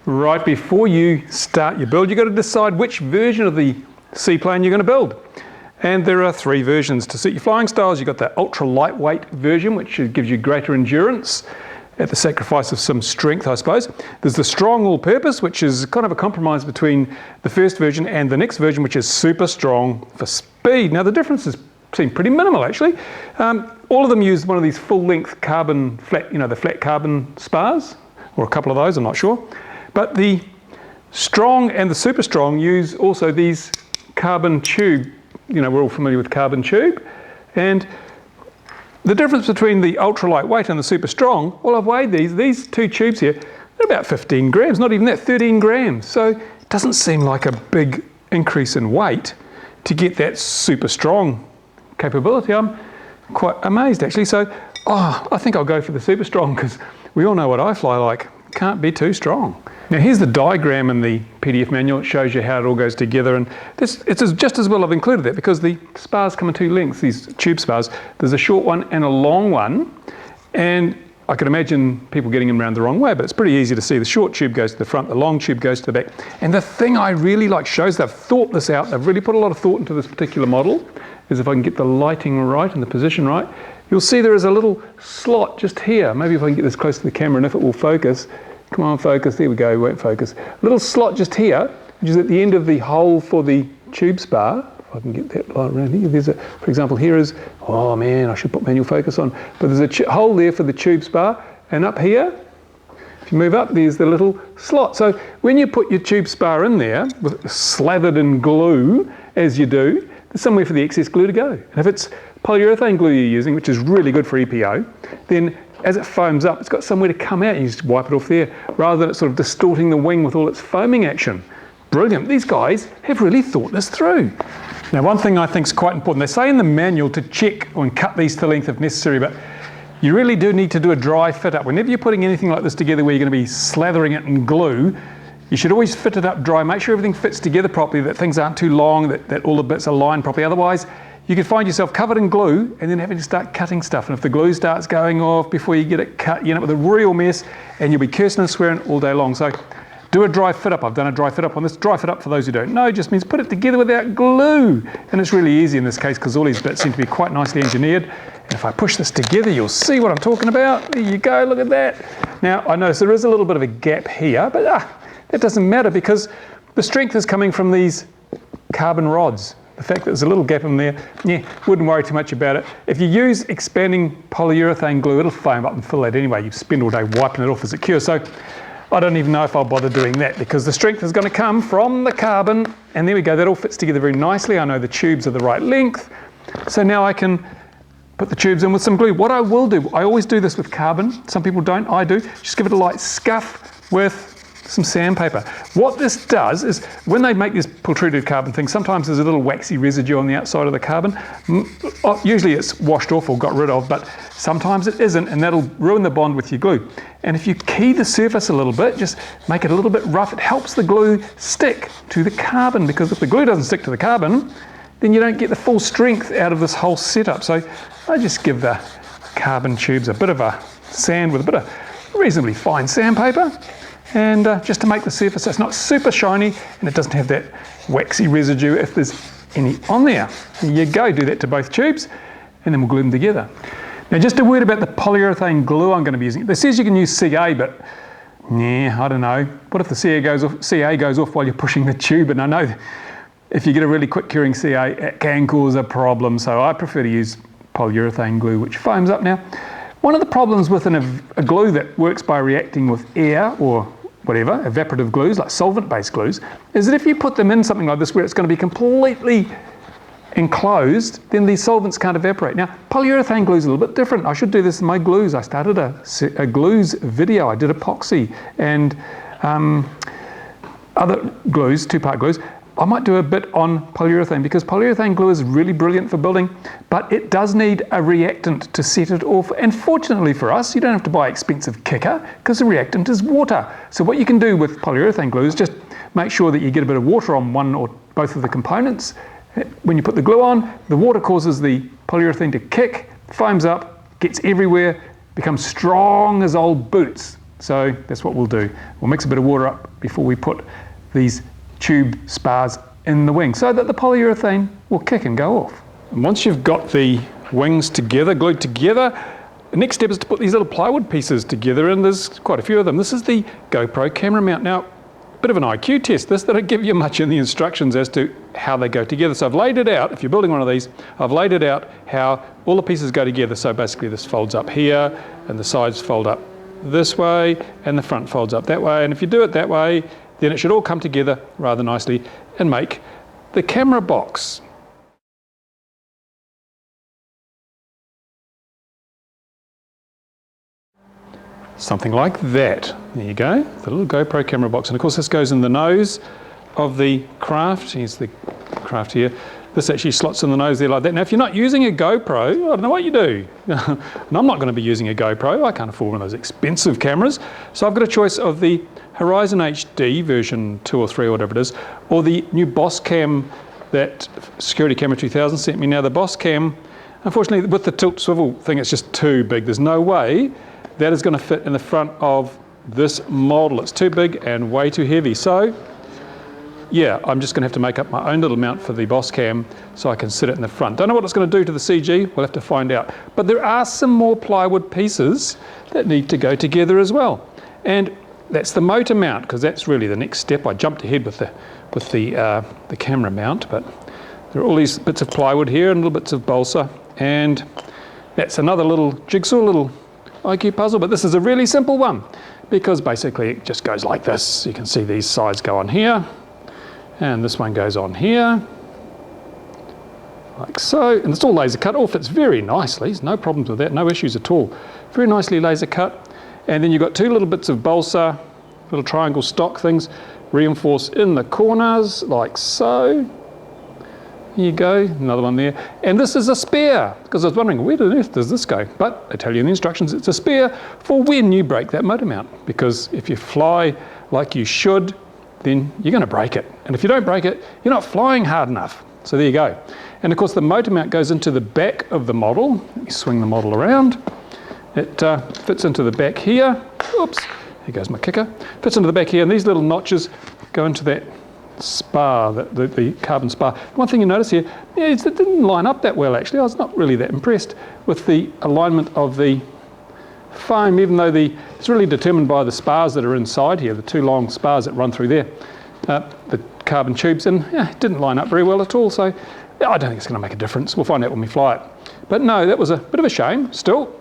right before you start your build, you've got to decide which version of the seaplane you're going to build. And there are 3 versions to suit your flying styles. You've got the ultra lightweight version, which gives you greater endurance at the sacrifice of some strength, I suppose. There's the strong all-purpose, which is kind of a compromise between the first version and the next version, which is super strong for speed. Now the differences seem pretty minimal, actually. All of them use one of these full-length carbon flat, the flat carbon spars, or a couple of those, I'm not sure. But the strong and the super strong use also these carbon tube. We're all familiar with carbon tube. And the difference between the ultra lightweight and the super strong, well, I've weighed these 2 tubes here, they're about 15 grams, not even that, 13 grams. So it doesn't seem like a big increase in weight to get that super strong capability. I'm quite amazed, actually. So, I think I'll go for the super strong, because we all know what I fly like. Can't be too strong. Now here's the diagram in the PDF manual. It shows you how it all goes together, and it's just as well I've included that, because the spars come in 2 lengths, these tube spars. There's a short one and a long one, and I can imagine people getting them around the wrong way, but it's pretty easy to see. The short tube goes to the front, the long tube goes to the back. And the thing I really like shows they've thought this out, they've really put a lot of thought into this particular model, is if I can get the lighting right and the position right, you'll see there is a little slot just here. Maybe if I can get this close to the camera and if it will focus. Come on, focus, there we go, it won't focus. A little slot just here, which is at the end of the hole for the tube spar. If I can get that light around here. There's for example, here is, oh man, I should put manual focus on. But there's a hole there for the tube spar, and up here, if you move up, there's the little slot. So when you put your tube spar in there, slathered in glue, as you do, there's somewhere for the excess glue to go. And if it's polyurethane glue you're using, which is really good for EPO, then as it foams up, it's got somewhere to come out. You just wipe it off there, rather than it sort of distorting the wing with all its foaming action. Brilliant. These guys have really thought this through. Now, one thing I think is quite important, they say in the manual to check and cut these to length if necessary, but you really do need to do a dry fit up. Whenever you're putting anything like this together where you're going to be slathering it in glue, you should always fit it up dry. Make sure everything fits together properly, that things aren't too long, that all the bits are lined properly. Otherwise, you could find yourself covered in glue and then having to start cutting stuff. And if the glue starts going off before you get it cut, you end up with a real mess, and you'll be cursing and swearing all day long. So do a dry fit up. I've done a dry fit up on this. Dry fit up, for those who don't know, just means put it together without glue. And it's really easy in this case, because all these bits seem to be quite nicely engineered. And if I push this together, you'll see what I'm talking about. There you go, look at that. Now, I notice there is a little bit of a gap here, but that doesn't matter, because the strength is coming from these carbon rods. The fact that there's a little gap in there, wouldn't worry too much about it. If you use expanding polyurethane glue, it'll foam up and fill that anyway. You spend all day wiping it off as it cures. So I don't even know if I'll bother doing that, because the strength is going to come from the carbon. And there we go, that all fits together very nicely. I know the tubes are the right length. So now I can put the tubes in with some glue. What I will do, I always do this with carbon. Some people don't, I do. Just give it a light scuff with some sandpaper. What this does is, when they make this pultruded carbon thing, sometimes there's a little waxy residue on the outside of the carbon. Usually it's washed off or got rid of, but sometimes it isn't, and that'll ruin the bond with your glue. And if you key the surface a little bit, just make it a little bit rough, it helps the glue stick to the carbon, because if the glue doesn't stick to the carbon, then you don't get the full strength out of this whole setup. So I just give the carbon tubes a bit of a sand with a bit of reasonably fine sandpaper, and just to make the surface so it's not super shiny and it doesn't have that waxy residue if there's any on there. There you go, do that to both tubes, and then we'll glue them together. Now, just a word about the polyurethane glue I'm going to be using. It says you can use CA, but I don't know. What if the CA goes off while you're pushing the tube? And I know if you get a really quick curing CA, it can cause a problem, so I prefer to use polyurethane glue, which foams up. Now, one of the problems with a glue that works by reacting with air or whatever, evaporative glues, like solvent-based glues, is that if you put them in something like this where it's going to be completely enclosed, then these solvents can't evaporate. Now, polyurethane glue is a little bit different. I should do this in my glues. I started a glues video. I did epoxy and other glues, 2-part glues. I might do a bit on polyurethane, because polyurethane glue is really brilliant for building, but it does need a reactant to set it off. And fortunately for us, you don't have to buy expensive kicker, because the reactant is water. So what you can do with polyurethane glue is just make sure that you get a bit of water on one or both of the components. When you put the glue on, the water causes the polyurethane to kick, foams up, gets everywhere, becomes strong as old boots. So that's what we'll do. We'll mix a bit of water up before we put these tube spars in the wing so that the polyurethane will kick and go off. And once you've got the wings together, glued together, the next step is to put these little plywood pieces together, and there's quite a few of them. This is the GoPro camera mount. Now, bit of an IQ test. This doesn't give you much in the instructions as to how they go together. So I've laid it out, if you're building one of these, I've laid it out how all the pieces go together. So basically this folds up here, and the sides fold up this way, and the front folds up that way. And if you do it that way, then it should all come together rather nicely and make the camera box. Something like that. There you go, the little GoPro camera box. And of course this goes in the nose of the craft. Here's the craft here. This actually slots in the nose there like that. Now if you're not using a GoPro, I don't know what you do. And I'm not going to be using a GoPro. I can't afford one of those expensive cameras. So I've got a choice of the Horizon HD version 2 or 3 or whatever it is, or the new Boss Cam that Security Camera 2000 sent me. Now the Boss Cam, unfortunately with the tilt swivel thing, it's just too big. There's no way that is going to fit in the front of this model. It's too big and way too heavy. So yeah, I'm just going to have to make up my own little mount for the Boss Cam so I can sit it in the front. Don't know what it's going to do to the CG, we'll have to find out. But there are some more plywood pieces that need to go together as well. And that's the motor mount, because that's really the next step. I jumped ahead with the camera mount, but there are all these bits of plywood here and little bits of balsa, and that's another little jigsaw, little IQ puzzle. But this is a really simple one, because basically it just goes like this. You can see these sides go on here, and this one goes on here, like so, and it's all laser cut. All fits very nicely, there's no problems with that, no issues at all. Very nicely laser cut. And then you've got two little bits of balsa, little triangle stock things, reinforced in the corners, like so. Here you go, another one there. And this is a spare, because I was wondering, where on earth does this go? But they tell you in the instructions, it's a spare for when you break that motor mount. Because if you fly like you should, then you're going to break it. And if you don't break it, you're not flying hard enough. So there you go. And of course the motor mount goes into the back of the model. Let me swing the model around. It fits into the back here. Oops, here goes my kicker. Fits into the back here, and these little notches go into that spar, the carbon spar. One thing you notice here, yeah, it didn't line up that well actually. I was not really that impressed with the alignment of the foam, even though it's really determined by the spars that are inside here, the two long spars that run through there, the carbon tubes, and yeah, it didn't line up very well at all. So yeah, I don't think it's going to make a difference. We'll find out when we fly it. But no, that was a bit of a shame. Still,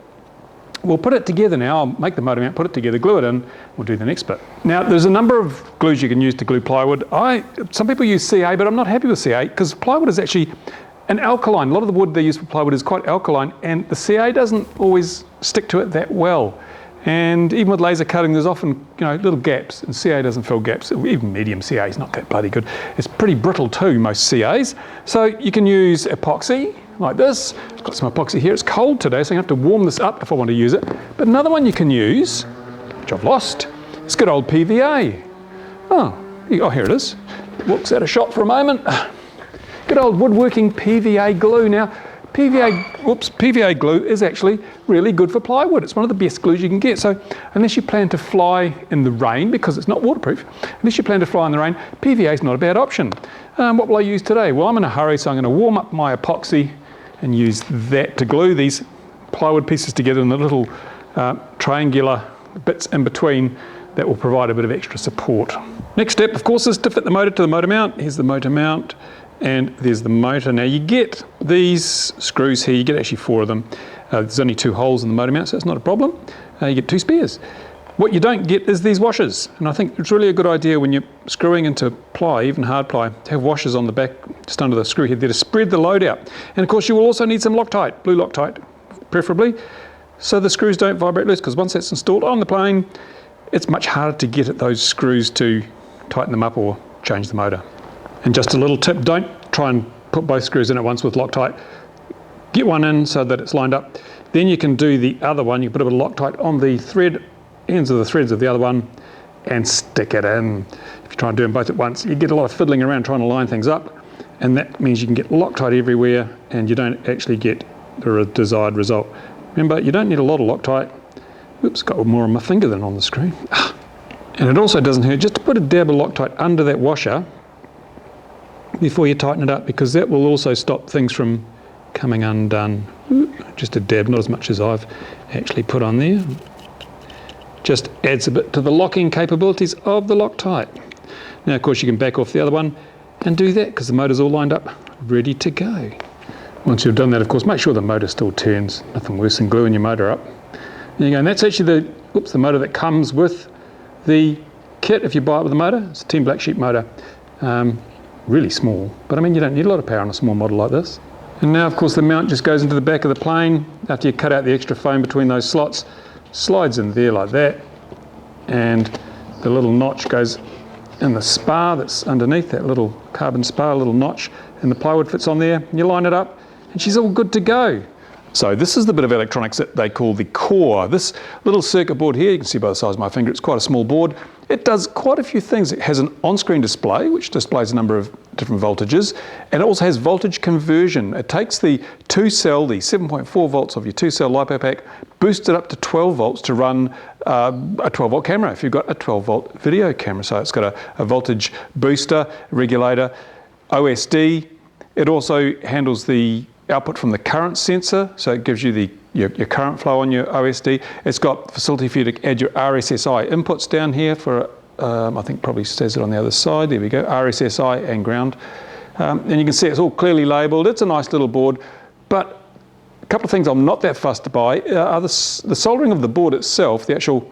we'll put it together now. I'll make the motor mount, put it together, glue it in. We'll do the next bit. Now, there's a number of glues you can use to glue plywood. Some people use CA, but I'm not happy with CA because plywood is actually an alkaline. A lot of the wood they use for plywood is quite alkaline, and the CA doesn't always stick to it that well. And even with laser cutting, there's often little gaps, and CA doesn't fill gaps. Even medium CA is not that bloody good. It's pretty brittle too, most CAs. So you can use epoxy like this. I've got some epoxy here. It's cold today, so I have to warm this up if I want to use it. But another one you can use, which I've lost, is good old PVA. Oh, here it is. Whoops, out of shot for a moment. Good old woodworking PVA glue. Now, PVA glue is actually really good for plywood. It's one of the best glues you can get. So unless you plan to fly in the rain, because it's not waterproof, unless you plan to fly in the rain, PVA is not a bad option. What will I use today? Well, I'm in a hurry, so I'm going to warm up my epoxy and use that to glue these plywood pieces together in the little triangular bits in between that will provide a bit of extra support. Next step, of course, is to fit the motor to the motor mount. Here's the motor mount. And there's the motor. Now you get these screws here, you get actually 4 of them. There's only 2 holes in the motor mount, so that's not a problem. You get 2 spares. What you don't get is these washers. And I think it's really a good idea when you're screwing into ply, even hard ply, to have washers on the back, just under the screw head there to spread the load out. And of course you will also need some Loctite, blue Loctite preferably, so the screws don't vibrate loose, because once that's installed on the plane, it's much harder to get at those screws to tighten them up or change the motor. And just a little tip, don't try and put both screws in at once with Loctite. Get one in so that it's lined up. Then you can do the other one. You put a bit of Loctite on the ends of the threads of the other one and stick it in. If you try and do them both at once, you get a lot of fiddling around trying to line things up, and that means you can get Loctite everywhere and you don't actually get the desired result. Remember, you don't need a lot of Loctite. Oops, got more on my finger than on the screen. And it also doesn't hurt just to put a dab of Loctite under that washer before you tighten it up, because that will also stop things from coming undone. Just a dab, not as much as I've actually put on there. Just adds a bit to the locking capabilities of the Loctite. Now, of course, you can back off the other one and do that because the motor's all lined up, ready to go. Once you've done that, of course, make sure the motor still turns. Nothing worse than gluing your motor up. There you go, and that's actually the motor that comes with the kit if you buy it with the motor. It's a Team Blacksheep motor. Really small, but I mean, you don't need a lot of power on a small model like this. And now, of course, the mount just goes into the back of the plane. After you cut out the extra foam between those slots, slides in there like that, and the little notch goes in the spar that's underneath, that little carbon spar, little notch, and the plywood fits on there, and you line it up, and she's all good to go. So this is the bit of electronics that they call the core. This little circuit board here, you can see by the size of my finger, it's quite a small board. It does quite a few things. It has an on-screen display, which displays a number of different voltages, and it also has voltage conversion. It takes the 2-cell, the 7.4 volts of your 2-cell LiPo pack, boosts it up to 12 volts to run a 12-volt camera if you've got a 12-volt video camera. So it's got a voltage booster, regulator, OSD. It also handles the output from the current sensor, so it gives you your current flow on your OSD. It's got facility for you to add your RSSI inputs down here for, I think probably says it on the other side, there we go, RSSI and ground. And you can see it's all clearly labelled. It's a nice little board, but a couple of things I'm not that fussed to buy are the soldering of the board itself. The actual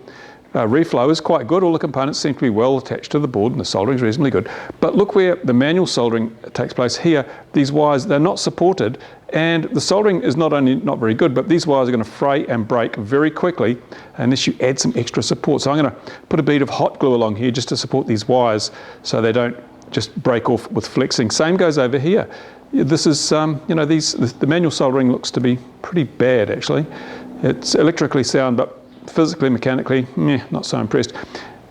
reflow is quite good. All the components seem to be well attached to the board and the soldering is reasonably good. But look where the manual soldering takes place here. These wires, they're not supported, and the soldering is not only not very good, but these wires are going to fray and break very quickly unless you add some extra support. So I'm going to put a bead of hot glue along here just to support these wires so they don't just break off with flexing. Same goes over here. This is, the manual soldering looks to be pretty bad actually. It's electrically sound, but physically, mechanically, not so impressed.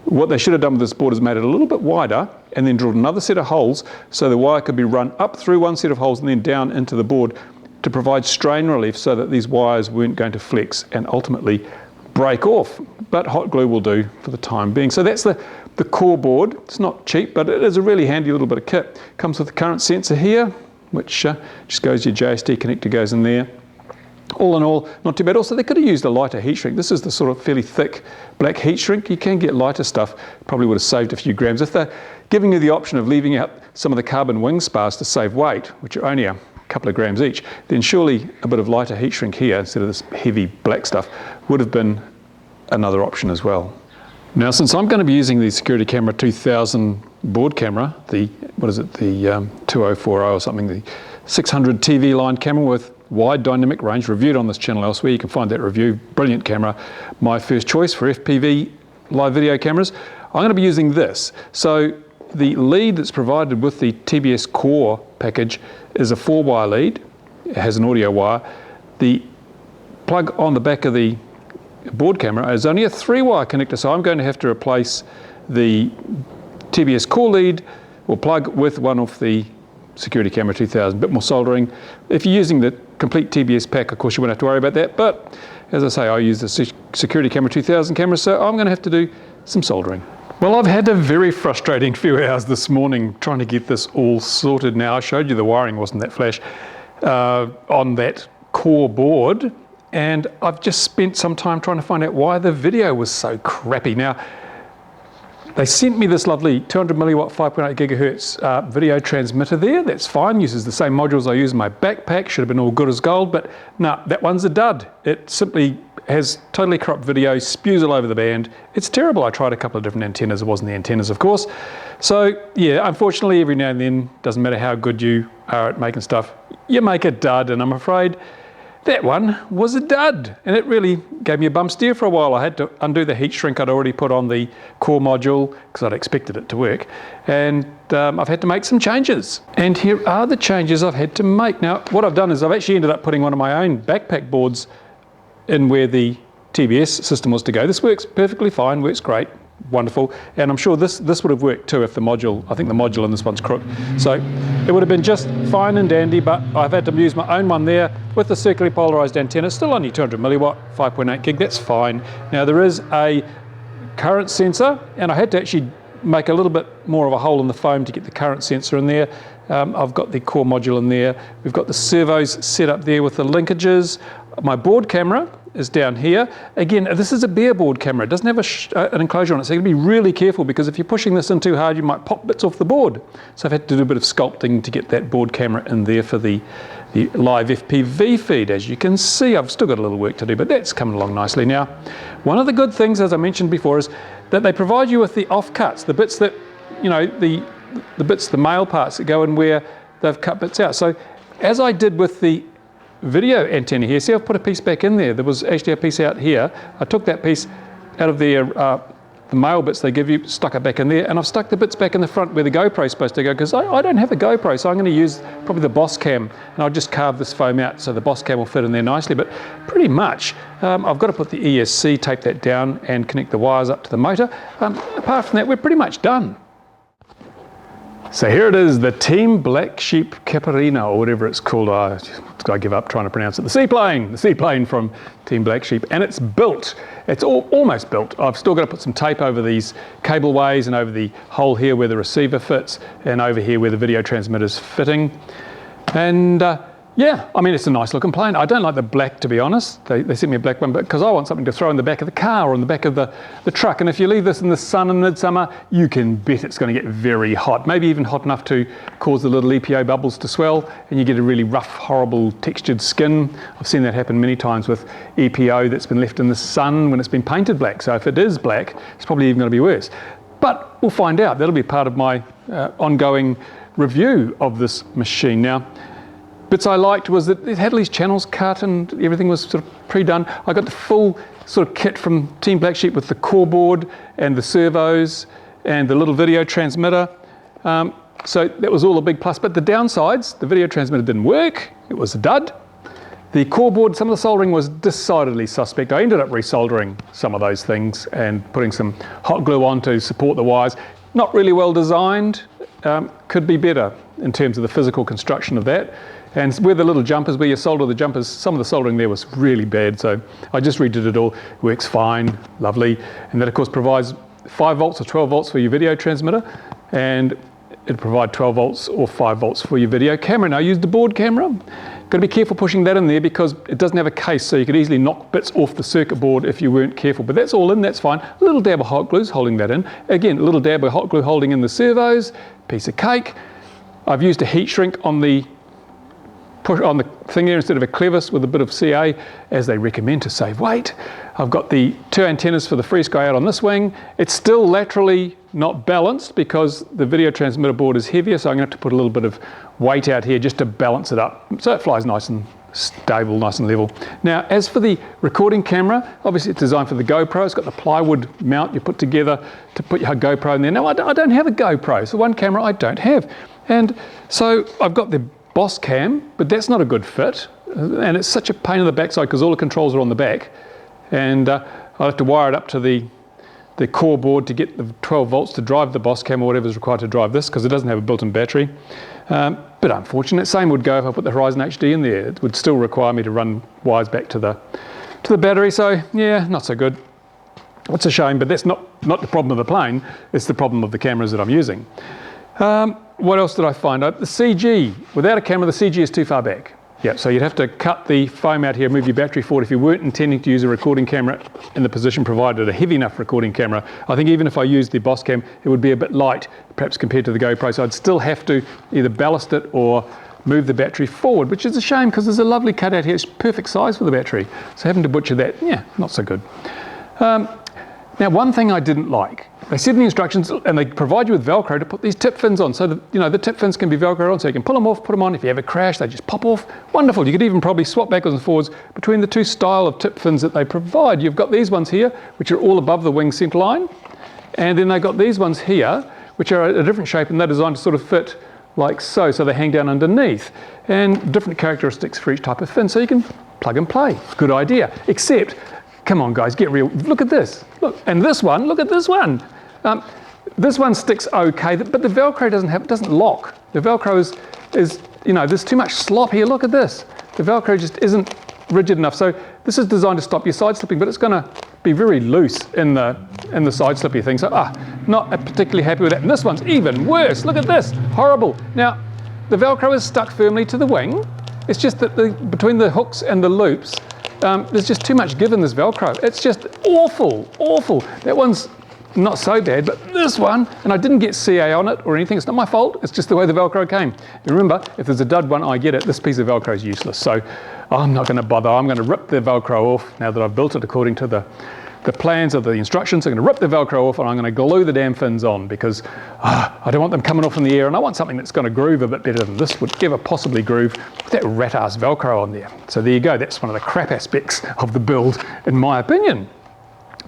What they should have done with this board is made it a little bit wider and then drilled another set of holes so the wire could be run up through one set of holes and then down into the board to provide strain relief so that these wires weren't going to flex and ultimately break off. But hot glue will do for the time being. So that's the core board. It's not cheap, but it is a really handy little bit of kit. Comes with the current sensor here, which just goes, your JST connector goes in there. All in all, not too bad. Also, they could have used a lighter heat shrink. This is the sort of fairly thick black heat shrink. You can get lighter stuff. Probably would have saved a few grams. If they're giving you the option of leaving out some of the carbon wing spars to save weight, which are only a couple of grams each, then surely a bit of lighter heat shrink here instead of this heavy black stuff would have been another option as well. Now, since I'm going to be using the Security Camera 2000 board camera, the 2040 or something, the 600 TV line camera with wide dynamic range, reviewed on this channel elsewhere. You can find that review. Brilliant camera. My first choice for FPV live video cameras. I'm going to be using this. So the lead that's provided with the TBS Core package is a 4-wire lead. It has an audio wire. The plug on the back of the board camera is only a 3-wire connector, so I'm going to have to replace the TBS Core lead or plug with one of the Security Camera 2000, a bit more soldering. If you're using the complete TBS pack, of course you won't have to worry about that, but as I say, I use the Security Camera 2000 camera, so I'm going to have to do some soldering. Well, I've had a very frustrating few hours this morning trying to get this all sorted. Now, I showed you the wiring wasn't that flash on that core board, and I've just spent some time trying to find out why the video was so crappy. Now, they sent me this lovely 200 milliwatt 5.8 gigahertz video transmitter there. That's fine, uses the same modules I use in my backpack, should have been all good as gold, but no, that one's a dud. It simply has totally corrupt video, spews all over the band. It's terrible. I tried a couple of different antennas. It wasn't the antennas, of course. So yeah, unfortunately, every now and then, doesn't matter how good you are at making stuff, you make a dud, and I'm afraid that one was a dud, and it really gave me a bum steer for a while. I had to undo the heat shrink I'd already put on the core module because I'd expected it to work, and I've had to make some changes. And here are the changes I've had to make. Now, what I've done is I've actually ended up putting one of my own backpack boards in where the TBS system was to go. This works perfectly fine, works great, wonderful. And I'm sure this would have worked too if the module, I think the module in this one's crooked. So it would have been just fine and dandy, but I've had to use my own one there with the circularly polarized antenna, still only 200 milliwatt, 5.8 gig, that's fine. Now there is a current sensor, and I had to actually make a little bit more of a hole in the foam to get the current sensor in there. I've got the core module in there. We've got the servos set up there with the linkages. My board camera is down here. Again, this is a bare board camera. It doesn't have an enclosure on it, so you have to be really careful, because if you're pushing this in too hard, you might pop bits off the board. So I've had to do a bit of sculpting to get that board camera in there for the live FPV feed. As you can see, I've still got a little work to do, but that's coming along nicely. Now, one of the good things, as I mentioned before, is that they provide you with the offcuts, the bits that, you know, the bits, the male parts that go in where they've cut bits out. So as I did with the video antenna here, see, I've put a piece back in there. There was actually a piece out here. I took that piece out of the male bits they give you, stuck it back in there, and I've stuck the bits back in the front where the GoPro is supposed to go, because I don't have a GoPro, so I'm going to use probably the Boss Cam, and I'll just carve this foam out so the Boss Cam will fit in there nicely. But pretty much, I've got to put the ESC, tape that down, and connect the wires up to the motor. Apart from that, we're pretty much done. So here it is, the Team Blacksheep Caipirinha, or whatever it's called. I give up trying to pronounce it. The seaplane from Team Blacksheep, and it's built. It's almost built. I've still got to put some tape over these cableways and over the hole here where the receiver fits, and over here where the video transmitter's fitting. And yeah, I mean, it's a nice looking plane. I don't like the black, to be honest. They sent me a black one, but because I want something to throw in the back of the car or in the back of the truck. And if you leave this in the sun in midsummer, you can bet it's going to get very hot. Maybe even hot enough to cause the little EPO bubbles to swell, and you get a really rough, horrible textured skin. I've seen that happen many times with EPO that's been left in the sun when it's been painted black. So if it is black, it's probably even going to be worse. But we'll find out. That'll be part of my ongoing review of this machine. Now, bits I liked was that it had all these channels cut and everything was sort of pre-done. I got the full sort of kit from Team Blacksheep with the core board and the servos and the little video transmitter. So that was all a big plus. But the downsides, the video transmitter didn't work. It was a dud. The core board, some of the soldering was decidedly suspect. I ended up resoldering some of those things and putting some hot glue on to support the wires. Not really well designed. Could be better in terms of the physical construction of that. And where the little jumpers, where you solder the jumpers, some of the soldering there was really bad, so I just redid it all. Works fine, lovely. And that of course provides 5 volts or 12 volts for your video transmitter, and it'll provide 12 volts or 5 volts for your video camera. Now I used the board camera. Got to be careful pushing that in there because it doesn't have a case, so you could easily knock bits off the circuit board if you weren't careful. But that's all in, that's fine. A little dab of hot glue is holding that in. Again, a little dab of hot glue holding in the servos, piece of cake. I've used a heat shrink on the thing there instead of a clevis with a bit of CA, as they recommend to save weight. I've got the 2 antennas for the free sky out on this wing. It's still laterally not balanced because the video transmitter board is heavier, so I'm going to have to put a little bit of weight out here just to balance it up so it flies nice and stable, nice and level. Now, as for the recording camera, obviously it's designed for the GoPro. It's got the plywood mount you put together to put your GoPro in there. Now, I don't have a GoPro, so one camera I don't have. And so I've got the Boss Cam, but that's not a good fit, and it's such a pain in the backside because all the controls are on the back, and I'll have to wire it up to the core board to get the 12 volts to drive the Boss Cam or whatever is required to drive this, because it doesn't have a built-in battery. But unfortunate, same would go if I put the Horizon HD in there. It would still require me to run wires back to the battery, so yeah, not so good. It's a shame, but that's not the problem of the plane, it's the problem of the cameras that I'm using. What else did I find? The CG, without a camera, the CG is too far back. Yeah, so you'd have to cut the foam out here, move your battery forward if you weren't intending to use a recording camera in the position provided, a heavy enough recording camera. I think even if I used the Boss Cam, it would be a bit light, perhaps compared to the GoPro, so I'd still have to either ballast it or move the battery forward, which is a shame because there's a lovely cutout here. It's perfect size for the battery. So having to butcher that, yeah, not so good. Now, one thing I didn't like, they said in the instructions, and they provide you with Velcro to put these tip fins on, so that, you know, the tip fins can be Velcro on, so you can pull them off, put them on. If you have a crash, they just pop off. Wonderful. You could even probably swap backwards and forwards between the 2 style of tip fins that they provide. You've got these ones here, which are all above the wing center line, and then they've got these ones here, which are a different shape, and they're designed to sort of fit like so they hang down underneath, and different characteristics for each type of fin, so you can plug and play. Good idea, except come on guys, get real. Look at this. Look, and this one, look at this one. This one sticks okay, but the Velcro doesn't lock. The Velcro is, you know, there's too much slop here. Look at this. The Velcro just isn't rigid enough. So this is designed to stop your side slipping, but it's going to be very loose in the side slippy thing. So not particularly happy with that. And this one's even worse. Look at this. Horrible. Now, the Velcro is stuck firmly to the wing. It's just that between the hooks and the loops, there's just too much give in this Velcro. It's just awful, awful. That one's not so bad, but this one, and I didn't get CA on it or anything, it's not my fault, it's just the way the Velcro came. And remember, if there's a dud one, I get it, this piece of Velcro is useless. So I'm not going to bother, I'm going to rip the Velcro off now that I've built it according to the plans of the instructions. I'm going to rip the Velcro off and I'm going to glue the damn fins on because I don't want them coming off in the air, and I want something that's going to groove a bit better than this would ever possibly groove with that rat-ass Velcro on there. So there you go, that's one of the crap aspects of the build in my opinion.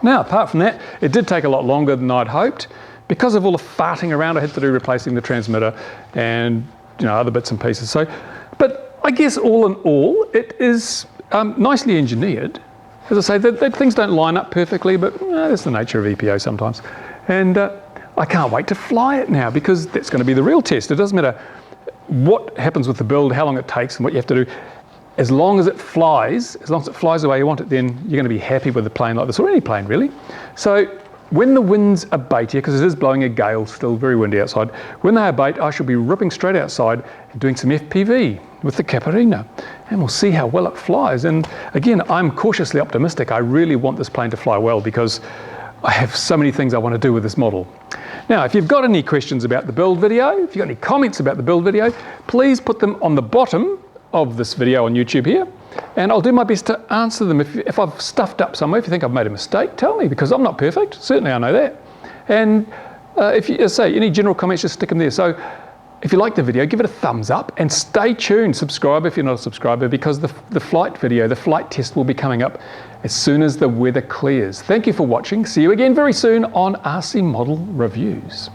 Now, apart from that, it did take a lot longer than I'd hoped. Because of all the farting around I had to do replacing the transmitter and other bits and pieces. So, but I guess all in all, it is nicely engineered. As I say, that things don't line up perfectly, but that's the nature of EPO sometimes. And I can't wait to fly it now because that's going to be the real test. It doesn't matter what happens with the build, how long it takes and what you have to do. As long as it flies the way you want it, then you're going to be happy with a plane like this, or any plane really. So when the winds abate here, because it is blowing a gale, still very windy outside, when they abate, I shall be ripping straight outside and doing some FPV with the Caipirinha, and we'll see how well it flies. And again, I'm cautiously optimistic. I really want this plane to fly well because I have so many things I want to do with this model. Now, if you've got any questions about the build video, if you've got any comments about the build video, please put them on the bottom of this video on YouTube here, and I'll do my best to answer them. If I've stuffed up somewhere, if you think I've made a mistake, tell me, because I'm not perfect. Certainly I know that. And if you say any general comments, just stick them there. So if you like the video, give it a thumbs up and stay tuned. Subscribe if you're not a subscriber, because the flight video, the flight test will be coming up as soon as the weather clears. Thank you for watching. See you again very soon on RC Model Reviews.